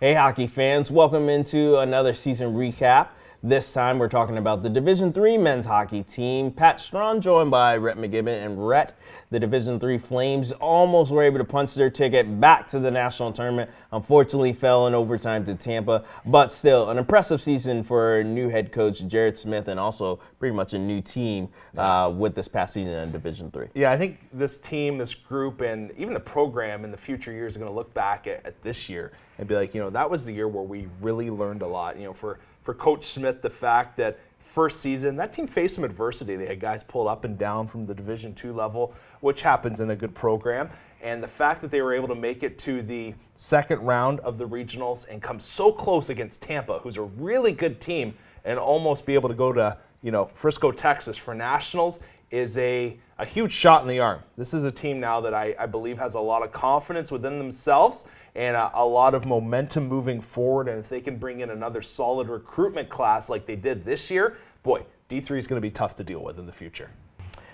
Hey hockey fans, welcome into another season recap. This time we're talking about the Division III men's hockey team. Pat Strong joined by Rhett McGibbon, and Rhett, the Division III Flames, almost were able to punch their ticket back to the national tournament. Unfortunately fell in overtime to Tampa, but still an impressive season for new head coach Jared Smith, and also pretty much a new team with this past season in Division III. Yeah, I think this team, this group, and even the program in the future years are going to look back at this year and be like, that was the year where we really learned a lot. For Coach Smith, the fact that first season, that team faced some adversity. They had guys pulled up and down from the Division II level, which happens in a good program. And the fact that they were able to make it to the second round of the regionals and come so close against Tampa, who's a really good team, and almost be able to go to Frisco, Texas for nationals is a huge shot in the arm. This is a team now that I believe has a lot of confidence within themselves and a lot of momentum moving forward. And if they can bring in another solid recruitment class like they did this year, boy, D3 is going to be tough to deal with in the future.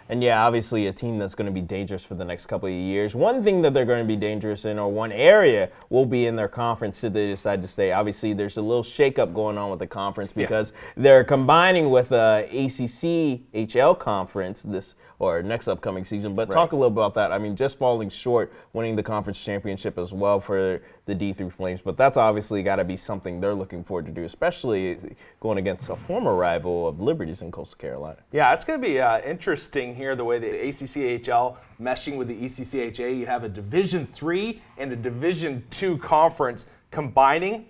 And yeah, obviously a team that's going to be dangerous for the next couple of years. One thing that they're going to be dangerous in, or one area, will be in their conference should they decide to stay. Obviously, there's a little shakeup going on with the conference because they're combining with ACC-HL conference next upcoming season. But talk a little about that. I mean, just falling short, winning the conference championship as well for the D3 Flames. But that's obviously got to be something they're looking forward to do, especially going against a former rival of Liberty's in Coastal Carolina. Yeah, it's going to be interesting here, the way the ACC-HL meshing with the ECCHA. You have a Division III and a Division II conference combining.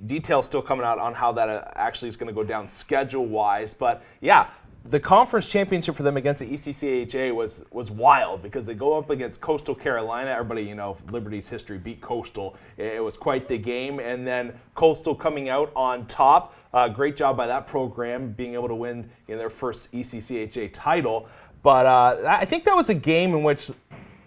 Details still coming out on how that actually is going to go down schedule-wise. But yeah, the conference championship for them against the ECCHA was wild because they go up against Coastal Carolina. Everybody, Liberty's history beat Coastal. It was quite the game. And then Coastal coming out on top. Great job by that program being able to win their first ECCHA title. But I think that was a game in which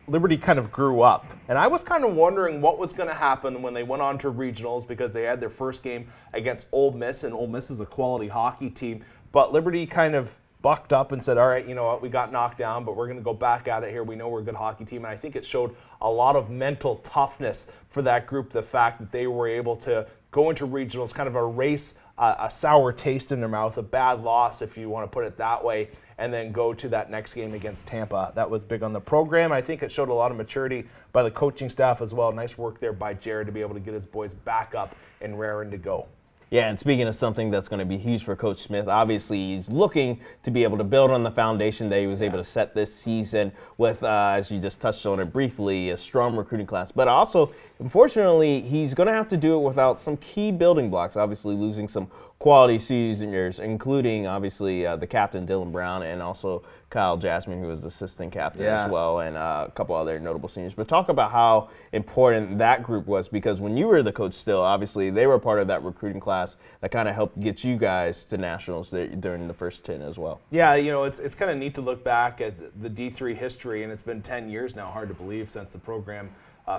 Liberty kind of grew up. And I was kind of wondering what was going to happen when they went on to regionals because they had their first game against Ole Miss, and Ole Miss is a quality hockey team. But Liberty kind of bucked up and said, all right, you know what, we got knocked down, but we're going to go back at it here. We know we're a good hockey team. And I think it showed a lot of mental toughness for that group, the fact that they were able to go into regionals, kind of erase a sour taste in their mouth, a bad loss, if you want to put it that way, and then go to that next game against Tampa. That was big on the program. I think it showed a lot of maturity by the coaching staff as well. Nice work there by Jared to be able to get his boys back up and raring to go. Yeah, and speaking of something that's going to be huge for Coach Smith, obviously he's looking to be able to build on the foundation that he was able to set this season with, as you just touched on it briefly, a strong recruiting class. But also, unfortunately, he's going to have to do it without some key building blocks, obviously losing some quality seniors, including, obviously, the captain, Dylan Brown, and also Kyle Jasmine, who was the assistant captain as well, and a couple other notable seniors. But talk about how important that group was, because when you were the coach still, obviously, they were part of that recruiting class that kind of helped get you guys to nationals during the first 10 as well. Yeah, it's kind of neat to look back at the D3 history, and it's been 10 years now, hard to believe, since the program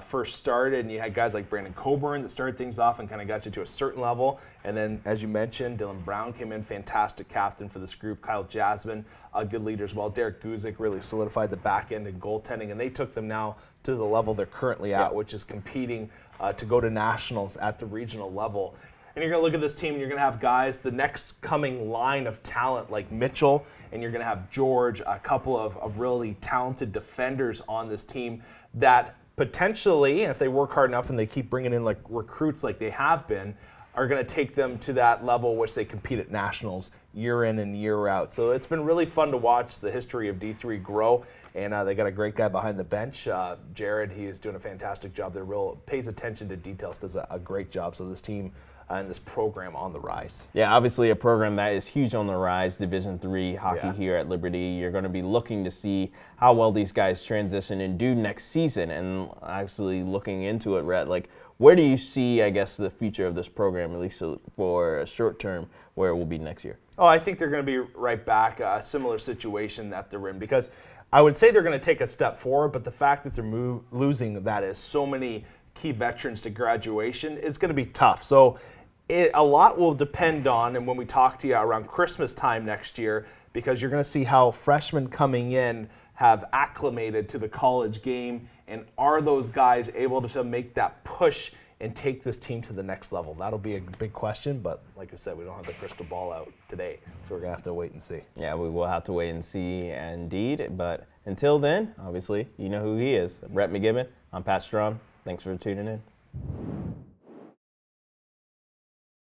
first started, and you had guys like Brandon Coburn that started things off and kind of got you to a certain level. And then, as you mentioned, Dylan Brown came in, fantastic captain for this group. Kyle Jasmine, a good leader as well. Derek Guzik really solidified the back end in goaltending, and they took them now to the level they're currently at, which is competing to go to nationals at the regional level. And you're going to look at this team, and you're going to have guys, the next coming line of talent like Mitchell, and you're going to have George, a couple of really talented defenders on this team that potentially, if they work hard enough and they keep bringing in like recruits like they have been, are going to take them to that level which they compete at nationals year in and year out. So it's been really fun to watch the history of D3 grow, and they got a great guy behind the bench. Jared, he is doing a fantastic job there, pays attention to details, does a great job. So this team and this program on the rise. Yeah, obviously a program that is huge on the rise, Division III hockey here at Liberty. You're going to be looking to see how well these guys transition and do next season. And actually looking into it, Rhett, like where do you see, I guess, the future of this program, at least for a short term, where it will be next year? Oh, I think they're going to be right back, a similar situation that they're in, because I would say they're going to take a step forward, but the fact that they're losing that is so many key veterans to graduation is going to be tough. So a lot will depend on, and when we talk to you around Christmas time next year, because you're going to see how freshmen coming in have acclimated to the college game, and are those guys able to make that push and take this team to the next level? That'll be a big question, but like I said, we don't have the crystal ball out today, so we're going to have to wait and see. Yeah, we will have to wait and see indeed. But until then, obviously, you know who he is. Brett McGibbon, I'm Pat Strawn. Thanks for tuning in.